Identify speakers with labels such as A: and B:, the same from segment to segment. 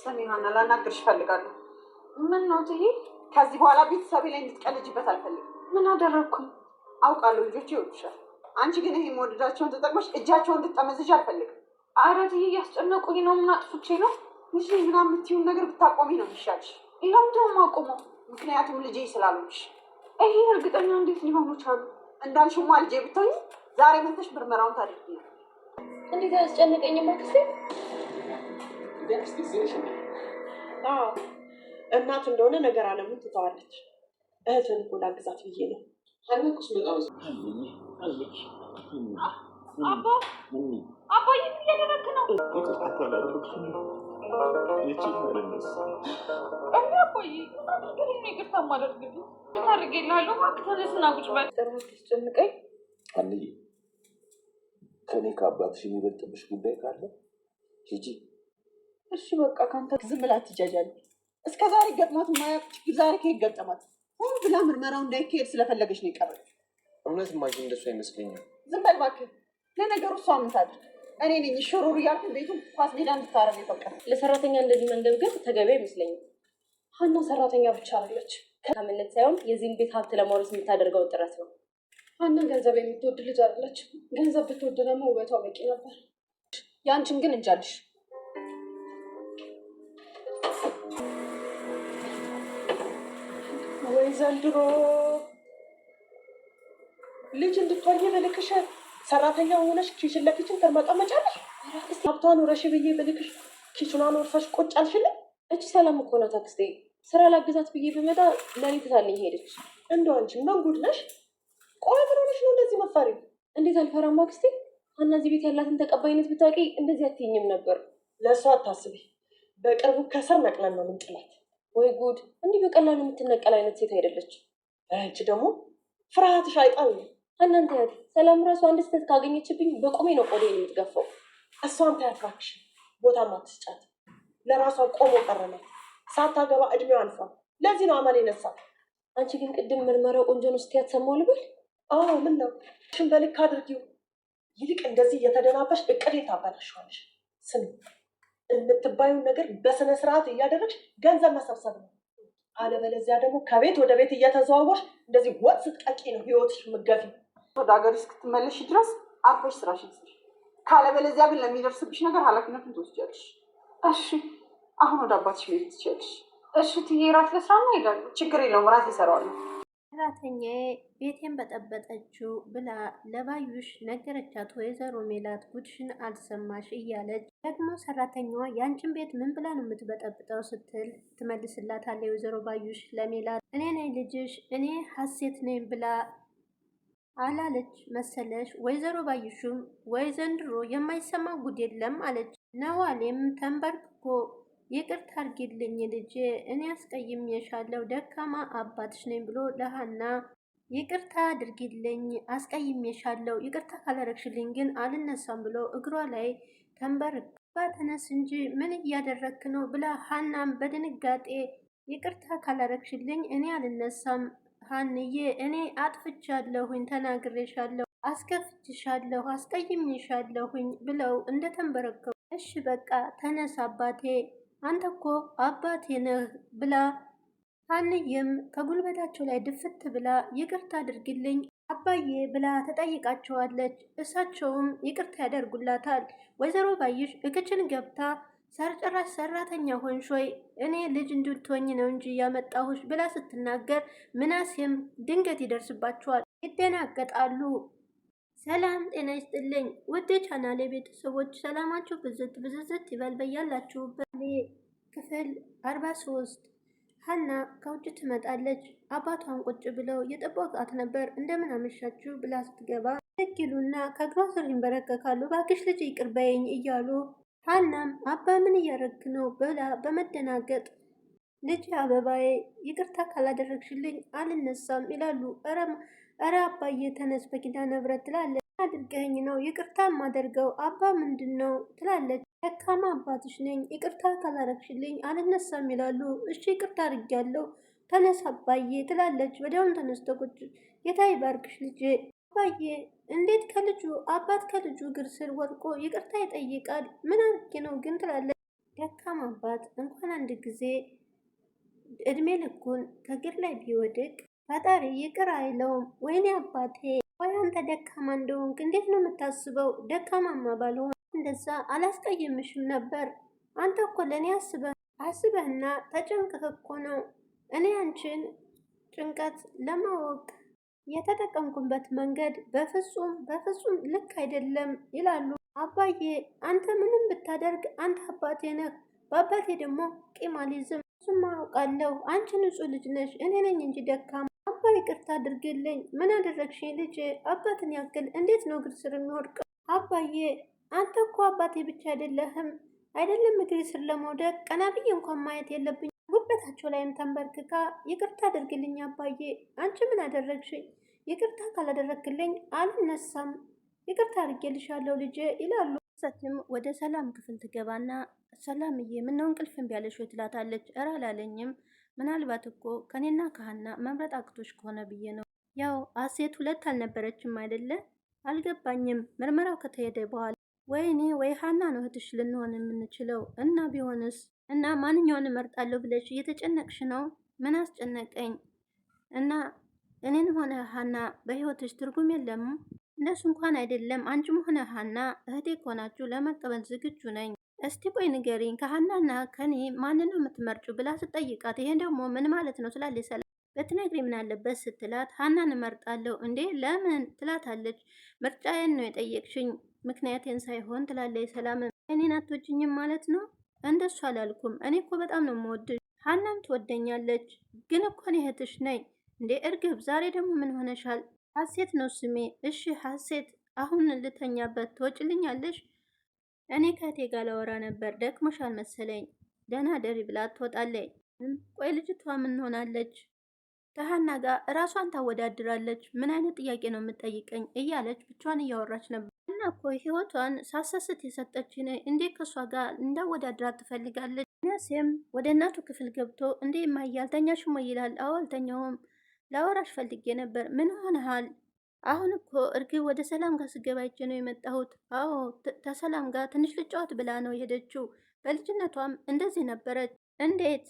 A: ስሚ ሀና፣ ላናግርሽ እፈልጋለሁ።
B: ምን ነው ትዬ?
A: ከዚህ በኋላ ቤተሰቤ ላይ እንድትቀልጅበት አልፈልግም።
B: ምን አደረግኩኝ?
A: አውቃለሁ ልጆቼ ይወዱሻል። አንቺ ግን ይሄ መወደዳቸውን ተጠቅመሽ እጃቸውን እንድትጠመዝዥ አልፈልግም።
B: ኧረ ትዬ እያስጨነቁኝ ነው። ምን አጥፍቼ ነው?
A: ልጅ ምናምን የምትይውን ነገር ብታቆሚ ነው የሚሻልሽ።
B: ለምንድነው የማቆመው?
A: ምክንያቱም ልጄ ስላሉሽ።
B: ይሄ እርግጠኛ እንዴት ሊሆኑ ቻሉ?
A: እንዳልሽማ ልጄ ብትሆኚ ዛሬ መተሽ ምርመራውን ታድርጊ ነው።
B: እንዴት አያስጨንቀኝም አክስቴ?
C: እናት እንደሆነ ነገር አለምን ትተዋለች። እህትን እኮ ላግዛት ብዬ ነው።
B: አባ ይህ እያደረግክ ነው? አባዬ ይቅርታ ማደርግልኝ ታደርግልሃለሁ። እባክህ ተነስና ቁጭ በል። አስጨንቀኝ
D: አንዬ፣ ከኔ ከአባትሽ የሚበልጥብሽ ጉዳይ ካለ ሂጂ።
B: እሺ በቃ ከአንተ
A: ዝም ብላ አትጃጃል። እስከ ዛሬ ገጥሟት የማያውቅ ችግር ዛሬ ከየት ገጠማት? ሆን ብላ ምርመራው እንዳይካሄድ ስለፈለገች ነው የቀረች።
D: እውነት ማጂ እንደሱ አይመስለኝም።
A: ዝም በል እባክህ። ለነገሩ እሷ ምን ታድርግ? እኔ ነኝ ሽሩሩ እያልኩ ቤቱን ኳስ ሜዳ እንድታረግ የፈቀደ።
E: ለሰራተኛ እንደዚህ መንገብገብ ተገቢ አይመስለኝም። ሀና ሰራተኛ ብቻ አለች ከምነት ሳይሆን የዚህን ቤት ሀብት ለማውረስ የምታደርገው ጥረት ነው።
B: ሀና ገንዘብ የምትወድ ልጅ አይደለች። ገንዘብ ብትወድ ደግሞ ውበቷ በቂ ነበር። ያንቺን ግን እንጃልሽ።
C: ወይ ዘንድሮ ልጅ እንድትወልጂ ብልክሽ ሰራተኛ ሆነሽ ኪችን ለኪችን ተርመጣመጫለሽ። ሀብቷን ውረሽ ብዬ ብልክሽ ኪችኗን ወርሰሽ ቁጭ አልሽልኝ።
E: እቺ ሰላም እኮ ናት አክስቴ። ስራ ላግዛት ብዬ ብመጣ ለኔ ትታልኝ ሄደች።
C: እንደው አንቺ መንጉድ ነሽ። ቆይ ምን ሆነሽ ነው እንደዚህ መፋሪ?
E: እንዴት አልፈራም አክስቴ። ሀና እዚህ ቤት ያላትን ተቀባይነት ብታውቂ እንደዚህ አትይኝም ነበር።
C: ለእሷ አታስቢ። በቅርቡ ከስር ነቅለን ነው ምንጥላት።
E: ወይ ጉድ! እንዲህ በቀላሉ የምትነቀል አይነት ሴት አይደለች።
C: አንቺ ደግሞ ፍርሃትሽ አይጣል ነው።
E: እናንተ ያት ሰላም ራሱ አንድ ስህተት ካገኘችብኝ በቆሜ ነው ቆዴ የምትገፋው።
C: እሷን ታያት እባክሽ። ቦታም አትስጫት። ለራሷ ቆሞ ቀረናት። ሳታገባ እድሜዋ አልፏል። ለዚህ ነው አመል የነሳት።
E: አንቺ ግን ቅድም ምርመራው ቆንጆ ነው ስትያት ሰማሁ ልበል?
C: አዎ ምን ነው ሽን በልክ አድርጊው። ይልቅ እንደዚህ እየተደናበሽ እቅዴን ታበላሽዋለሽ። ስሚ፣ የምትባዩን ነገር በስነ ስርዓት እያደረግሽ ገንዘብ መሰብሰብ ነው። አለበለዚያ ደግሞ ከቤት ወደ ቤት እየተዘዋወርሽ እንደዚህ ወጥ ስትቀቂ ነው ህይወትሽ ምገፊ።
A: ወደ ሀገር እስክትመለሽ ድረስ አርፈሽ ስራሽን ስሪ። ካለበለዚያ ግን ለሚደርስብሽ ነገር ኃላፊነቱን ትወስጃለሽ።
B: እሺ
A: አሁን ወደ አባትሽ መሄድ ትችያለሽ።
B: እሺ ትዬ እራት ልስራ ነው እሄዳለሁ።
A: ችግር የለውም፣ እራት እሰራዋለሁ።
F: ሰራተኛዬ ቤቴን በጠበጠችው ብላ ለባዩሽ ነገረቻት። ወይዘሮ ሜላት ጉድሽን አልሰማሽ እያለች ደግሞ ሰራተኛዋ ያንቺን ቤት ምን ብላ ነው የምትበጠብጠው ስትል ትመልስላታለች። ወይዘሮ ባዩሽ ለሜላት እኔ ነኝ ልጅሽ እኔ ሀሴት ነኝ ብላ አላለች መሰለሽ? ወይዘሮ ባዩሽም ወይ ዘንድሮ የማይሰማ ጉድ የለም አለች። ነዋሌም ተንበርክኮ ይቅርታ አድርጊልኝ ልጄ፣ እኔ አስቀይሜሻለሁ፣ ደካማ አባትሽ ነኝ ብሎ ለሀና ይቅርታ አድርጊልኝ፣ አስቀይሜሻለሁ፣ ይቅርታ ካላረግሽልኝ ግን አልነሳም ብሎ እግሯ ላይ ተንበርክ ተነስ እንጂ ምን እያደረክ ነው ብላ ሀናም በድንጋጤ ይቅርታ ካላረግሽልኝ እኔ አልነሳም ሀንዬ፣ እኔ አጥፍቻለሁኝ፣ ተናግሬሻለሁ፣ አስከፍችሻለሁ፣ አስቀይሜሻለሁኝ ብለው እንደተንበረከቡ እሺ በቃ ተነስ አባቴ፣ አንተ እኮ አባቴ ነህ ብላ ሀንዬም ከጉልበታቸው ላይ ድፍት ብላ ይቅርታ አድርግልኝ አባዬ ብላ ተጠይቃቸዋለች። እሳቸውም ይቅርታ ያደርጉላታል። ወይዘሮ ባዩሽ እክችን ገብታ ሰርጨራሽ ሰራተኛ ሆንሽ ወይ? እኔ ልጅ እንድትሆኝ ነው እንጂ ያመጣሁሽ ብላ ስትናገር ምናሴም ድንገት ይደርስባቸዋል፣ ይደናገጣሉ። ሰላም ጤና ይስጥልኝ ውድ ቻናሌ ቤተሰቦች፣ ሰላማችሁ ብዝዝት ይበል በያላችሁበት። ክፍል 43 ሀና ከውጭ ትመጣለች። አባቷን ቁጭ ብለው የጠበቃት ነበር። እንደምን አመሻችሁ ብላ ስትገባ ትክሉና ከእግሯ ስር ይንበረከካሉ። እባክሽ ልጅ ይቅር በይኝ እያሉ ሀናም አባ ምን እያረግክ ነው ብላ በመደናገጥ ልጅ አበባዬ ይቅርታ ካላደረግሽልኝ አልነሳም ይላሉ። ኧረ አባዬ ተነስ በኪዳነ ምህረት ትላለች። አድርገኝ ነው ይቅርታ ማደርገው አባ ምንድን ነው ትላለች። ደካማ አባትሽ ነኝ ይቅርታ ካላረግሽልኝ አልነሳም ይላሉ። እሺ ይቅርታ አድርጊያለሁ ተነስ አባዬ ትላለች። ወዲያውም ተነስቶ ቁጭ ጌታ ይባርክሽ ልጄ። አባዬ እንዴት ከልጁ አባት ከልጁ እግር ስር ወድቆ ይቅርታ ይጠይቃል? ምን አድርጌ ነው ግን ትላለች። ደካማ አባት እንኳን አንድ ጊዜ እድሜ ልኩን ከእግር ላይ ቢወድቅ ፈጣሪ ይቅር አይለውም። ወይኔ አባቴ፣ ወይ አንተ ደካማ እንደሆንክ እንዴት ነው የምታስበው? ደካማማ ባልሆን እንደዛ አላስቀይምሽም ነበር። አንተ እኮ ለእኔ አስበህና ተጨንቅህ እኮ ነው። እኔ አንቺን ጭንቀት ለማወቅ የተጠቀምኩበት መንገድ በፍጹም ልክ አይደለም ይላሉ። አባዬ አንተ ምንም ብታደርግ አንተ አባቴ ነህ። በአባቴ ደግሞ ቂም አልይዝም። እሱማ አውቃለሁ። አንቺ ንጹሕ ልጅ ነሽ፣ እኔ ነኝ እንጂ ደካማ። አባ ይቅርታ አድርግልኝ። ምን አደረግሽኝ ልጄ? አባትን ያክል እንዴት ነው እግር ስር የሚወድቀው? አባዬ አንተ እኮ አባቴ ብቻ አይደለም እግር ስር ለመውደቅ ቀና ብዬ እንኳን ማየት የለብኝ። ጉበታቸው ላይም ተንበርክካ ይቅርታ አድርግልኝ አባዬ። አንቺ ምን አደረግሽኝ? ይቅርታ ካላደረግክልኝ አልነሳም። ይቅርታ አድርጌልሻለሁ ልጄ ይላሉ። ሰትም ወደ ሰላም ክፍል ትገባና ሰላምዬ ምነው እንቅልፍ እምቢ አለሽ ወይ ትላታለች። እረ አላለኝም፣ ምናልባት እኮ ከኔና ከሀና መምረጥ አቅቶሽ ከሆነ ብዬ ነው። ያው አሴት ሁለት አልነበረችም አይደለ? አልገባኝም። ምርመራው ከተሄደ በኋላ ወይኔ ወይ ሀና ነው እህትሽ ልንሆን የምንችለው እና ቢሆንስ? እና ማንኛውን እመርጣለሁ ብለሽ እየተጨነቅሽ ነው? ምን አስጨነቀኝ? እና እኔን ሆነ ሀና በህይወትሽ ትርጉም የለም? እንደሱ እንኳን አይደለም። አንቺም ሆነ ሀና እህቴ ከሆናችሁ ለመቀበል ዝግጁ ነኝ። እስቲ ቆይ ንገሪኝ፣ ከሀናና ከኔ ማንን ነው የምትመርጩ ብላ ስጠይቃት ይሄን ደግሞ ምን ማለት ነው ትላለች ሰላም። በትነግሪ ምን አለበት ስትላት ሀናን እመርጣለሁ። እንዴ ለምን ትላታለች። ምርጫዬን ነው የጠየቅሽኝ ምክንያቴን ሳይሆን ትላለች ሰላም። እኔን አትወጂኝም ማለት ነው? እንደሱ አላልኩም። እኔ እኮ በጣም ነው የምወድሽ። ሀናም ትወደኛለች፣ ግን እኮ እኔ እህትሽ ነኝ። እንዴ እርግብ ዛሬ ደግሞ ምን ሆነሻል? ሀሴት ነው ስሜ። እሺ ሀሴት፣ አሁን ልተኛበት ትወጭልኛለሽ? እኔ ከእቴ ጋር ላወራ ነበር፣ ደክሞሻል መሰለኝ። ደህና ደሪ ብላ ትወጣለች። ቆይ ልጅቷ ምን ሆናለች? ከሀና ጋር እራሷን ታወዳድራለች። ምን አይነት ጥያቄ ነው የምትጠይቀኝ? እያለች ብቻዋን እያወራች ነበር። እና እኮ ህይወቷን ሳሰስት የሰጠችን እንዴት ከእሷ ጋር እንዳወዳድራት ትፈልጋለች? ነሴም ወደ እናቱ ክፍል ገብቶ እንዴ እማዬ አልተኛሽም ወይ ይላል። አዎ አልተኛውም፣ ላወራሽ ፈልጌ ነበር። ምን ሆነሃል? አሁን እኮ እርግብ ወደ ሰላም ጋር ስገባ አይቼ ነው የመጣሁት። አዎ ከሰላም ጋር ትንሽ ልጫወት ብላ ነው የሄደችው። በልጅነቷም እንደዚህ ነበረች። እንዴት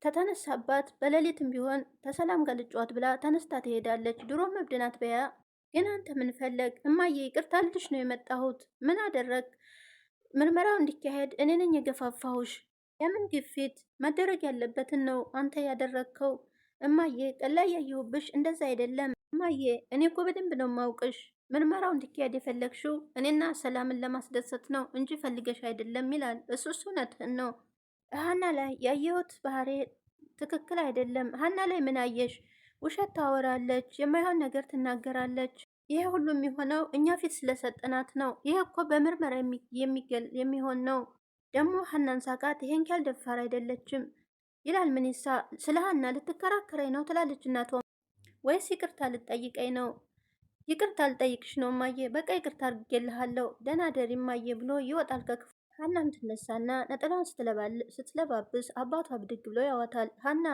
F: ተተነሳባት በሌሊትም ቢሆን ከሰላም ጋር ልጫወት ብላ ተነስታ ትሄዳለች። ድሮም እብድ ናት በያ። ግን አንተ ምን ፈለግ? እማዬ ይቅርታ ልልሽ ነው የመጣሁት። ምን አደረግ? ምርመራው እንዲካሄድ እኔ ነኝ የገፋፋሁሽ። የምን ግፊት? መደረግ ያለበትን ነው አንተ ያደረግከው። እማዬ ቀላይ ያየሁብሽ እንደዛ አይደለም። እማዬ እኔ እኮ በደንብ ነው ማውቅሽ። ምርመራው እንዲካሄድ የፈለግሽው እኔና ሰላምን ለማስደሰት ነው እንጂ ፈልገሽ አይደለም ይላል። እሱስ እውነትህን ነው። ሀና ላይ ያየሁት ባህሪ ትክክል አይደለም። ሀና ላይ ምን አየሽ? ውሸት ታወራለች፣ የማይሆን ነገር ትናገራለች። ይሄ ሁሉ የሚሆነው እኛ ፊት ስለሰጠናት ነው። ይሄ እኮ በምርመራ የሚሆን ነው። ደግሞ ሀናን ሳቃት ይሄን ያህል ደፋር አይደለችም ይላል ምንሳ። ስለ ሀና ልትከራከረኝ ነው ትላለች እናቷ። ወይስ ይቅርታ ልጠይቀኝ ነው? ይቅርታ ልጠይቅሽ ነው እማዬ። በቃ ይቅርታ አድርጌልሃለሁ፣ ደህና ደሪ እማዬ ብሎ ይወጣል ከክፍሉ። ሀናም ትነሳና ነጠላውን ስትለባብስ አባቷ ብድግ ብሎ ያዋታል። ሀና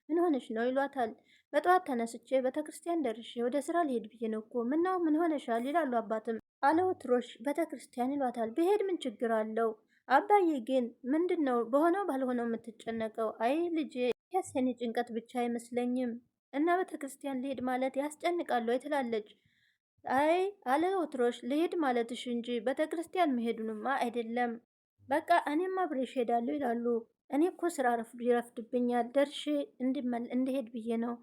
F: ምን ሆነሽ ነው ይሏታል። በጠዋት ተነስቼ ቤተክርስቲያን ደርሼ ወደ ስራ ሊሄድ ብዬ ነው እኮ። ምነው ምን ሆነሻል ይላሉ አባትም። አለወትሮሽ ቤተክርስቲያን ይሏታል። ብሄድ ምን ችግር አለው? አባዬ ግን ምንድን ነው በሆነው ባልሆነው የምትጨነቀው? አይ ልጄ የኔ ጭንቀት ብቻ አይመስለኝም እና ቤተክርስቲያን ልሄድ ማለት ያስጨንቃሉ ትላለች። አይ አለወትሮሽ ልሄድ ማለትሽ እንጂ ቤተክርስቲያን መሄዱንማ አይደለም። በቃ እኔም አብሬሽ ሄዳለሁ ይላሉ። እኔ እኮ ስራ ይረፍድብኛል፣ ደርሼ እንድሄድ ብዬ ነው።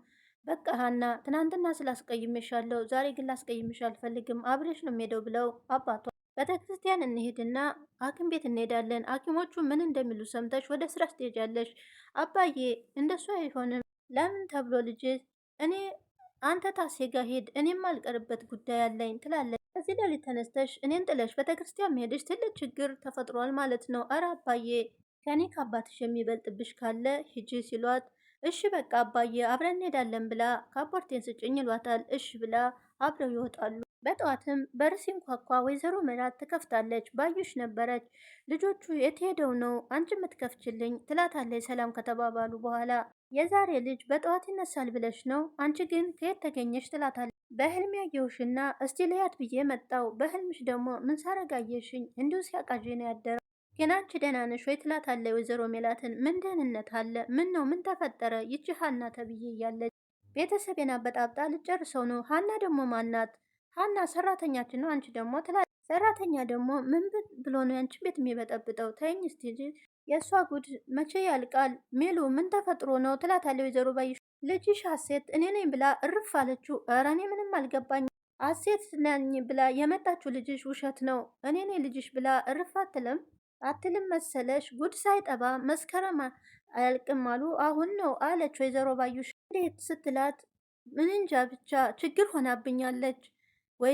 F: በቃ ሀና ትናንትና ስላስቀይሜሻለሁ፣ ዛሬ ግን ላስቀይምሽ አልፈልግም፣ አብሬሽ ነው የምሄደው ብለው አባቷ ቤተክርስቲያን እንሄድና ሐኪም ቤት እንሄዳለን፣ ሐኪሞቹ ምን እንደሚሉ ሰምተሽ ወደ ስራ ትሄጃለሽ። አባዬ እንደሱ አይሆንም። ለምን ተብሎ ልጄ እኔ አንተ ታሴ ጋር ሄድ፣ እኔም አልቀርበት ጉዳይ አለኝ ትላለች። ከዚህ ሌሊት ተነስተሽ እኔን ጥለሽ ቤተክርስቲያን መሄድሽ ትልቅ ችግር ተፈጥሯል ማለት ነው። ኧረ አባዬ ከኔ ከአባትሽ የሚበልጥብሽ ካለ ሂጂ ሲሏት፣ እሺ በቃ አባዬ አብረን እንሄዳለን ብላ ካፖርቴን ስጭኝ ይሏታል። እሺ ብላ አብረው ይወጣሉ። በጠዋትም በር ሲንኳኳ ወይዘሮ ሜላት ትከፍታለች። ባዩሽ ነበረች። ልጆቹ የት ሄደው ነው አንቺ የምትከፍችልኝ ትላታለች። ሰላም ከተባባሉ በኋላ የዛሬ ልጅ በጠዋት ይነሳል ብለሽ ነው? አንቺ ግን ከየት ተገኘሽ? ትላታለች። በህልም ያየሁሽና እስቲ ለያት ብዬ መጣው። በህልምሽ ደግሞ ምን ሳረጋየሽኝ? እንዲሁ ሲያቃዥ ነው ያደረው። ግን አንቺ ደህና ነሽ ወይ ትላታለች ወይዘሮ ሜላትን። ምን ደህንነት አለ? ምን ነው? ምን ተፈጠረ? ይቺ ሀና ተብዬ እያለች ቤተሰቤን አበጣብጣ ልጨርሰው ነው። ሀና ደግሞ ማናት? ሀና ሰራተኛችን ነው። አንቺ ደግሞ ትላለች። ሰራተኛ ደግሞ ምን ብሎ ነው ያንቺን ቤት የሚበጠብጠው? ተይኝ እስቲ የእሷ ጉድ መቼ ያልቃል? ሜሉ ምን ተፈጥሮ ነው ትላታለች ወይዘሮ ባዩሽ። ልጅሽ ሀሴት እኔ ነኝ ብላ እርፍ አለችው። ኧረ እኔ ምንም አልገባኝ። ሀሴት ነኝ ብላ የመጣችው ልጅሽ ውሸት ነው። እኔ ነኝ ልጅሽ ብላ እርፍ አትልም መሰለሽ? ጉድ ሳይጠባ መስከረም አያልቅም አሉ። አሁን ነው አለች ወይዘሮ ባዩሽ። እንዴት ስትላት ምን እንጃ ብቻ ችግር ሆናብኛለች። ወይ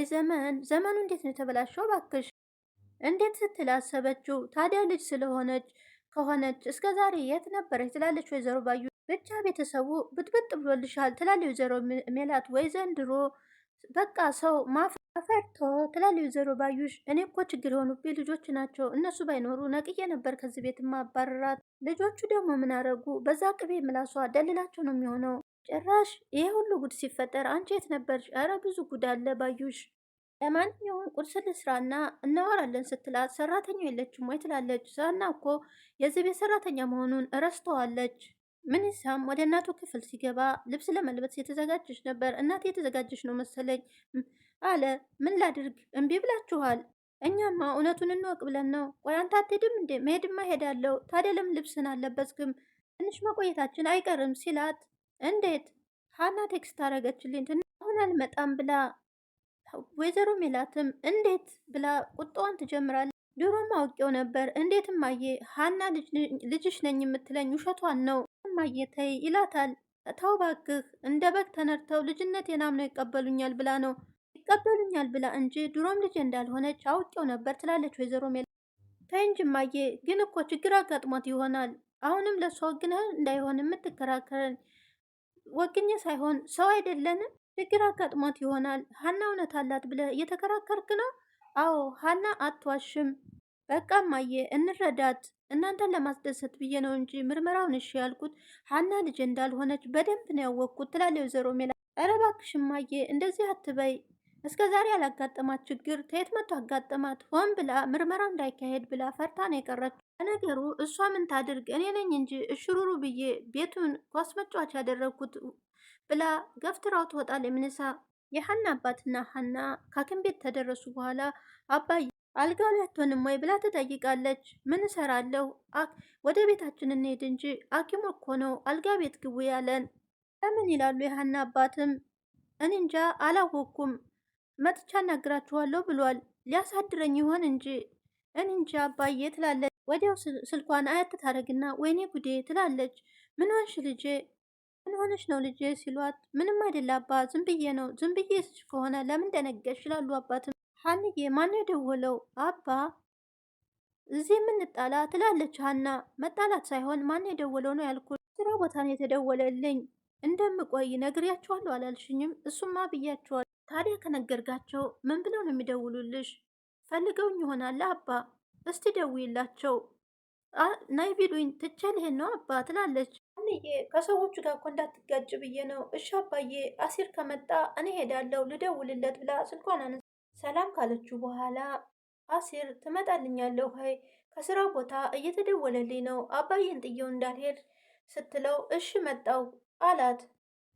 F: ዘመኑ እንዴት ነው የተበላሸው ባክሽ? እንዴት ስትል አሰበችው። ታዲያ ልጅ ከሆነች እስከ ዛሬ የት ነበረች ትላለች ወይዘሮ ባዩሽ። ብቻ ቤተሰቡ ብጥብጥ ብሎልሻል ትላለች ወይዘሮ ሜላት። ወይ ዘንድሮ በቃ ሰው ማፈርቶ ትላለች ወይዘሮ ባዩሽ። እኔ እኮ ችግር የሆኑብኝ ልጆች ናቸው። እነሱ ባይኖሩ ነቅዬ ነበር ከዚህ ቤት ማባረራት። ልጆቹ ደግሞ ምን አረጉ? በዛ ቅቤ ምላሷ ደልላቸው ነው የሚሆነው። ጭራሽ ይሄ ሁሉ ጉድ ሲፈጠር አንቺ የት ነበርሽ? ኧረ ብዙ ጉድ አለ ባዩሽ። ለማንኛውም ቁርስ ልስራና እናወራለን ስትላት ሰራተኛው የለችም ወይ ትላለች። ሳና እኮ የዚህ ቤት ሰራተኛ መሆኑን እረስተዋለች። ምንሳም ወደ እናቱ ክፍል ሲገባ ልብስ ለመልበስ የተዘጋጀች ነበር። እናቴ የተዘጋጀች ነው መሰለኝ አለ። ምን ላድርግ እምቢ ብላችኋል? እኛማ እውነቱን እንወቅ ብለን ነው። ቆይ አንተ አትሄድም እንዴ? መሄድማ ሄዳለሁ። ታዲያ ለምን ልብስን አለበስክም? ትንሽ መቆየታችን አይቀርም ሲላት፣ እንዴት ሀና ቴክስት አደረገችልኝ አሁን አልመጣም ብላ ወይዘሮ ሜላትም እንዴት ብላ ቁጣዋን ትጀምራለች። ድሮም አውቄው ነበር። እንዴት እማዬ ሀና ልጅሽ ነኝ የምትለኝ ውሸቷን ነው እማዬ ተይ ይላታል። ተው እባክህ እንደ በግ ተነድተው ልጅነቴን አምነው ይቀበሉኛል ብላ እንጂ ድሮም ልጅ እንዳልሆነች አውቄው ነበር ትላለች ወይዘሮ ሜላት። ተይ እንጂ እማዬ ግን እኮ ችግር አጋጥሞት ይሆናል። አሁንም ለእሷ ወግነህ እንዳይሆን የምትከራከረን ወግኜ ሳይሆን ሰው አይደለንም። ችግር አጋጥሞት ይሆናል። ሀና እውነት አላት ብለህ እየተከራከርክ ነው? አዎ ሀና አትዋሽም። በቃ እማዬ እንረዳት። እናንተን ለማስደሰት ብዬ ነው እንጂ ምርመራውን እሺ ያልኩት ሀና ልጅ እንዳልሆነች በደንብ ነው ያወቅኩት ትላለች ወይዘሮ ሜላት። ኧረ እባክሽ እማዬ እንደዚህ አትበይ። እስከ ዛሬ ያላጋጠማት ችግር ተየት መቶ አጋጠማት። ሆን ብላ ምርመራው እንዳይካሄድ ብላ ፈርታ ነው የቀረችው። ለነገሩ እሷ ምን ታድርግ? እኔ ነኝ እንጂ እሽሩሩ ብዬ ቤቱን ኳስ መጫወቻ ያደረግኩት ብላ ገፍትራው ትወጣለች። ምንሳ የሀና አባትና ሀና ከሐኪም ቤት ተደረሱ በኋላ አባዬ አልጋው ላይ አትሆንም ወይ ብላ ትጠይቃለች። ምን እሰራለሁ? ወደ ቤታችን እንሄድ እንጂ ሐኪሙ እኮ ነው አልጋ ቤት ግቡ ያለን። ለምን ይላሉ የሀና አባትም። እኔ እንጃ አላወቅኩም፣ መጥቻ እናግራችኋለሁ ብሏል። ሊያሳድረኝ ይሆን እንጂ እኔ እንጃ አባዬ ትላለች። ወዲያው ስልኳን አያት ታደርግና ወይኔ ጉዴ ትላለች። ምን ሆንሽ ልጄ? ምን ሆነሽ ነው ልጄ ሲሏት፣ ምንም አይደል አባ ዝም ብዬ ነው። ዝም ብዬ ከሆነ ለምን ደነገሽ ይላሉ አባትም። ሀንዬ ማነው የደወለው? አባ እዚህ የምንጣላ ትላለች ሀና። መጣላት ሳይሆን ማነው የደወለው ነው ያልኩት። ስራ ቦታ ነው የተደወለልኝ። እንደምቆይ ነግሬያቸዋለሁ አላልሽኝም? እሱማ ብያቸዋል። ታዲያ ከነገርጋቸው ምን ብለው ነው የሚደውሉልሽ? ፈልገውኝ ይሆናል አባ። እስቲ ደውይላቸው። ናይ ቢሉኝ ትቼ ልሄድ ነው አባ ትላለች። ሀንዬ ከሰዎቹ ጋር እኮ እንዳትጋጭ ብዬ ነው። እሺ አባዬ፣ አሲር ከመጣ እኔ ሄዳለሁ ልደውልለት ብላ ስልኳን አነሳ። ሰላም ካለችው በኋላ አሲር ትመጣልኛለሁ ሀይ ከስራ ቦታ እየተደወለልኝ ነው አባዬን ጥየው እንዳልሄድ ስትለው እሺ መጣው አላት።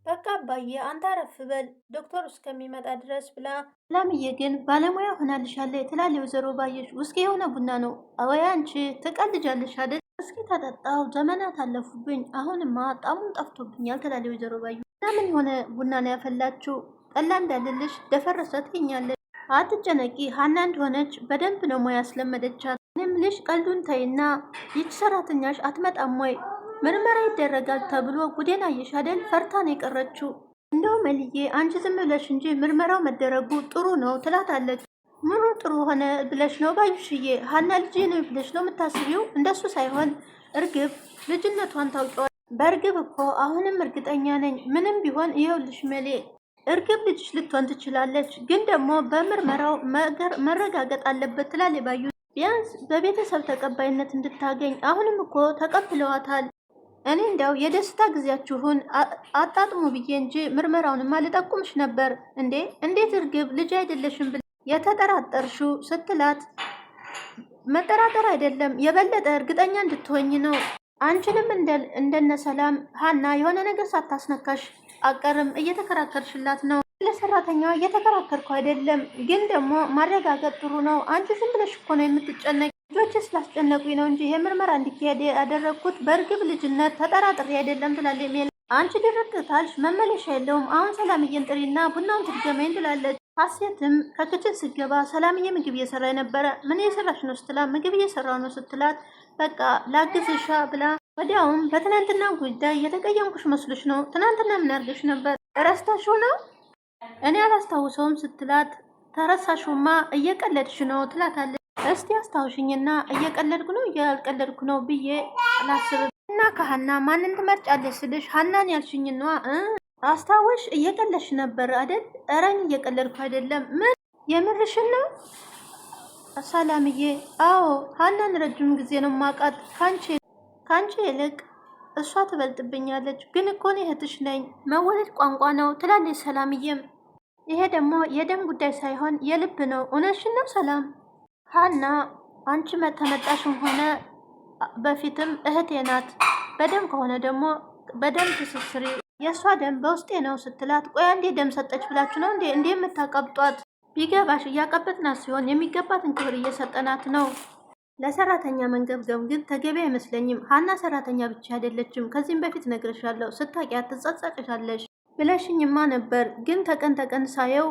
F: በቃ አባዬ አንተ አረፍ በል ዶክተሩ እስከሚመጣ ድረስ ብላ። ሰላምዬ ግን ባለሙያ ሆናልሻለች ትላለች ወይዘሮ ባዩሽ። ውስኪ የሆነ ቡና ነው ወይ አንቺ ትቀልጃለሽ አይደል? እስኪ ተጠጣው ዘመናት አለፉብኝ፣ አሁንማ ጣሙን ጠፍቶብኛል ትላለች ወይዘሮ ባዩሽ። ለምን የሆነ ቡና ነው ያፈላችው? ጠላ እንዳልልሽ ደፈረሰ ትኛለች። አትጨነቂ ሀና እንደሆነች በደንብ ነው ሙያ ያስለመደቻት። እኔም ልሽ ቀልዱን ተይና ይች ሰራተኛሽ አትመጣም ወይ? ምርመራ ይደረጋል ተብሎ ጉዴን አየሽ አይደል? ፈርታ ነው የቀረችው። እንደውም መልዬ አንቺ ዝም ብለሽ እንጂ ምርመራው መደረጉ ጥሩ ነው ትላታለች። ምኑ ጥሩ ሆነ ብለሽ ነው ባዩሽዬ? ሀና ልጅ ነው ብለሽ ነው የምታስቢው? እንደሱ ሳይሆን እርግብ ልጅነቷን ታውቂዋል። በእርግብ እኮ አሁንም እርግጠኛ ነኝ። ምንም ቢሆን ይኸውልሽ መሌ እርግብ ልጅሽ ልትሆን ትችላለች፣ ግን ደግሞ በምርመራው መረጋገጥ አለበት ትላለች ባዩ። ቢያንስ በቤተሰብ ተቀባይነት እንድታገኝ አሁንም እኮ ተቀብለዋታል። እኔ እንዲያው የደስታ ጊዜያችሁን አጣጥሙ ብዬ እንጂ ምርመራውንም አልጠቁምሽ ነበር እንዴ። እንዴት እርግብ ልጅ አይደለሽም ብለ የተጠራጠርሽው ስትላት መጠራጠር አይደለም የበለጠ እርግጠኛ እንድትሆኝ ነው። አንቺንም እንደነ ሰላም ሀና የሆነ ነገር ሳታስነካሽ አቀርም እየተከራከርሽላት ነው። ለሰራተኛዋ እየተከራከርኩ አይደለም፣ ግን ደግሞ ማረጋገጥ ጥሩ ነው። አንቺ ዝም ብለሽ እኮ ነው የምትጨነቂ። ልጆች ስላስጨነቁኝ ነው እንጂ የምርመራ እንዲካሄድ ያደረግኩት በእርግብ ልጅነት ተጠራጥሬ አይደለም ትላለች ሜላት። አንቺ ድርቅ ታልሽ መመለሻ የለውም። አሁን ሰላምዬን ጥሪና ቡናውን ትድገመኝ ትላለች። ሀሴትም ከክችን ስገባ ሰላምዬ ምግብ እየሰራ ነበረ። ምን እየሰራሽ ነው ስትላት ምግብ እየሰራው ነው ስትላት በቃ ላግዝሻ ብላ ወዲያውም በትናንትና ጉዳይ የተቀየምኩሽ መስሎሽ ነው? ትናንትና ምን አድርገሽ ነበር? ረስተሽው ነው? እኔ አላስታውሰውም ስትላት ተረሳሽማ እየቀለድሽ ነው ትላታለች። እስቲ አስታውሽኝና እየቀለድኩ ነው እያልቀለድኩ ነው ብዬ ላስብ እና ከሀና ማንን ትመርጫለሽ ስልሽ ሀናን ያልሽኝ ነዋ። አስታውሽ እየቀለድሽ ነበር አይደል? እረኝ እየቀለድኩ አይደለም። ምን የምርሽን ነው ሰላምዬ? አዎ ሀናን ረጅም ጊዜ ነው ማውቃት። ካንቺ ይልቅ እሷ ትበልጥብኛለች። ግን እኮ እኔ እህትሽ ነኝ። መወለድ ቋንቋ ነው ትላለች ሰላምዬም። ይሄ ደግሞ የደም ጉዳይ ሳይሆን የልብ ነው። እውነትሽን ነው ሰላም። ሀና አንቺ ተመጣሽም ሆነ በፊትም እህቴ ናት። በደም ከሆነ ደግሞ በደም ትስስሪ የእሷ ደም በውስጤ ነው ስትላት፣ ቆይ አንዴ ደም ሰጠች ብላችሁ ነው እንዴ የምታቀብጧት? ቢገባሽ እያቀበጥናት ሲሆን የሚገባትን ክብር እየሰጠናት ነው። ለሰራተኛ መንገብገብ ግን ተገቢ አይመስለኝም። ሀና ሰራተኛ ብቻ አይደለችም። ከዚህም በፊት ነግሬሻለሁ፣ ስታውቂያት ትጸጸቅሻለሽ ብለሽኝማ ነበር። ግን ተቀን ተቀን ሳየው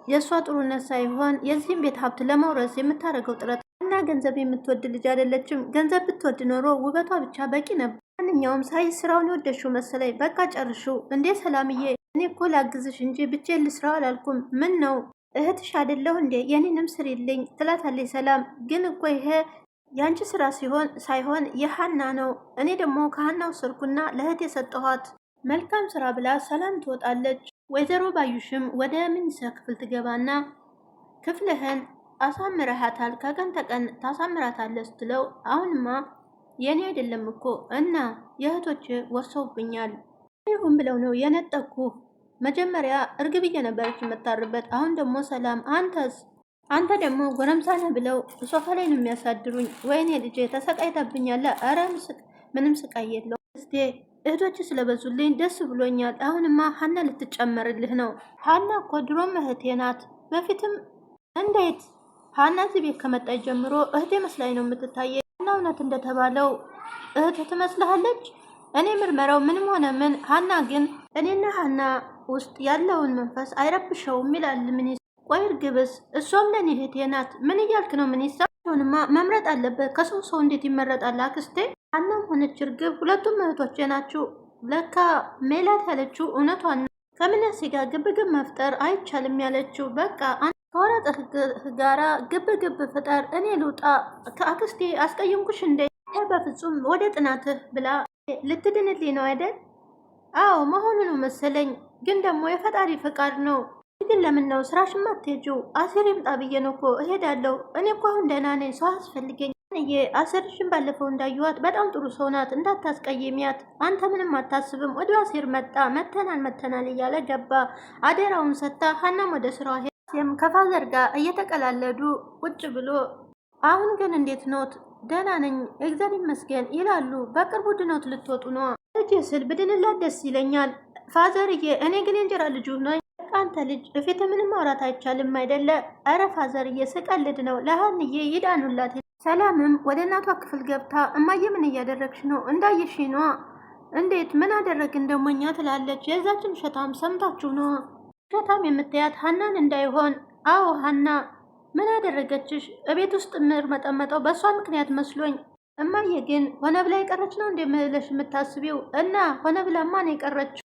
F: የእሷ ጥሩነት ሳይሆን የዚህም ቤት ሀብት ለመውረስ የምታደርገው ጥረት እና ገንዘብ የምትወድ ልጅ አይደለችም። ገንዘብ ብትወድ ኖሮ ውበቷ ብቻ በቂ ነበር። ማንኛውም ሳይ ስራውን የወደድሽው መሰለኝ። በቃ ጨርሹ እንዴ ሰላምዬ? እኔ እኮ ላግዝሽ እንጂ ብቻዬን ልስራው አላልኩም። ምን ነው እህትሽ አይደለሁ እንዴ? የኔንም ስሪልኝ ትላታለች ሰላም። ግን እኮ ይሄ ያንቺ ስራ ሳይሆን የሀና ነው። እኔ ደግሞ ከሀናው ስርኩና ለእህት የሰጠኋት መልካም ስራ ብላ ሰላም ትወጣለች። ወይዘሮ ባዩሽም ወደ ምኝታ ክፍል ትገባና ክፍልህን አሳምረሃታል፣ ከቀን ተቀን ታሳምራታለህ ስትለው አሁንማ የኔ አይደለም እኮ እና የእህቶች ወርሰውብኛል። ይሁን ብለው ነው የነጠኩ። መጀመሪያ እርግብዬ ነበረች የምታርበት፣ አሁን ደግሞ ሰላም። አንተ ደግሞ ጎረምሳ ነህ ብለው ሶፋ ላይ ነው የሚያሳድሩኝ። ወይኔ ልጄ ተሰቃይታብኛለ። ኧረ ምንም ስቃይ የለው እስቴ እህቶች ስለበዙልኝ ደስ ብሎኛል። አሁንማ ሀና ልትጨመርልህ ነው። ሀና እኮ ድሮም እህቴ ናት። በፊትም እንዴት ሀና እዚህ ቤት ከመጣች ጀምሮ እህቴ መስላኝ ነው የምትታየ። ሀና እውነት እንደተባለው እህት ትመስልሃለች? እኔ ምርመራው ምንም ሆነ ምን ሀና ግን እኔና ሀና ውስጥ ያለውን መንፈስ አይረብሸውም ይላል ሚኒስትር። ቆይ እርግብስ? እሷም ለኔ እህቴ ናት። ምን እያልክ ነው ሚኒስትር? ሆንማ መምረጥ አለበት። ከሰው እንዴት ይመረጣል አክስቴ? ሀናም ሆነች እርግብ ሁለቱም እህቶቼ ናችሁ። ለካ ሜላት ያለችው እውነቷን ነው። ከምናሴ ጋር ግብግብ መፍጠር አይቻልም ያለችው። በቃ ከወረቀት ጋራ ግብግብ ፍጠር፣ እኔ ልውጣ። ከአክስቴ አስቀየምኩሽ እንደ በፍጹም ወደ ጥናትህ ብላ ልትድንልኝ ነው አይደል? አዎ መሆኑ ነው መሰለኝ። ግን ደግሞ የፈጣሪ ፈቃድ ነው። ግን ለምን ነው ስራሽማ አትሄጂው? አሴር ይምጣ ብዬ ነው እኮ እሄዳለሁ። እኔ እኮ አሁን ደህና ነኝ፣ ሰው አስፈልገኝ። አሴርሽን ባለፈው እንዳየኋት በጣም ጥሩ ሰው ናት፣ እንዳታስቀይሚያት። አንተ ምንም አታስብም። ወደ አሴር መተናል እያለ ገባ። አደራውን ሰታ ሀናም ወደ ስራዋ ሄም ከፋዘር ጋር እየተቀላለዱ ቁጭ ብሎ አሁን ግን እንዴት ኖት? ደህና ነኝ እግዚአብሔር ይመስገን ይላሉ። በቅርቡ ድኖት ልትወጡ ነው? ልጅ ስል ብድንላት ደስ ይለኛል ፋዘርዬ። እኔ ግን የእንጀራ ልጁ ነኝ። አንተ ልጅ እፊት ምንም ማውራት አይቻልም አይደለ? እረ ፋዘርዬ ስቀልድ ነው። ለሀንዬ ይዳኑላት። ሰላምም ወደ እናቷ ክፍል ገብታ እማዬ ምን እያደረግሽ ነው? እንዳየሽ ነዋ። እንዴት ምን አደረግን ደሞኛ ትላለች። የዛችን ሸታም ሰምታችሁ ነዋ። ሸታም የምታያት ሀናን እንዳይሆን። አዎ ሀና ምን አደረገችሽ? እቤት ውስጥ መጠመጠው በእሷ ምክንያት መስሎኝ። እማዬ ግን ሆነ ብላ የቀረች ነው እንደምለሽ የምታስቢው? እና ሆነ ብላማ ነው የቀረችው።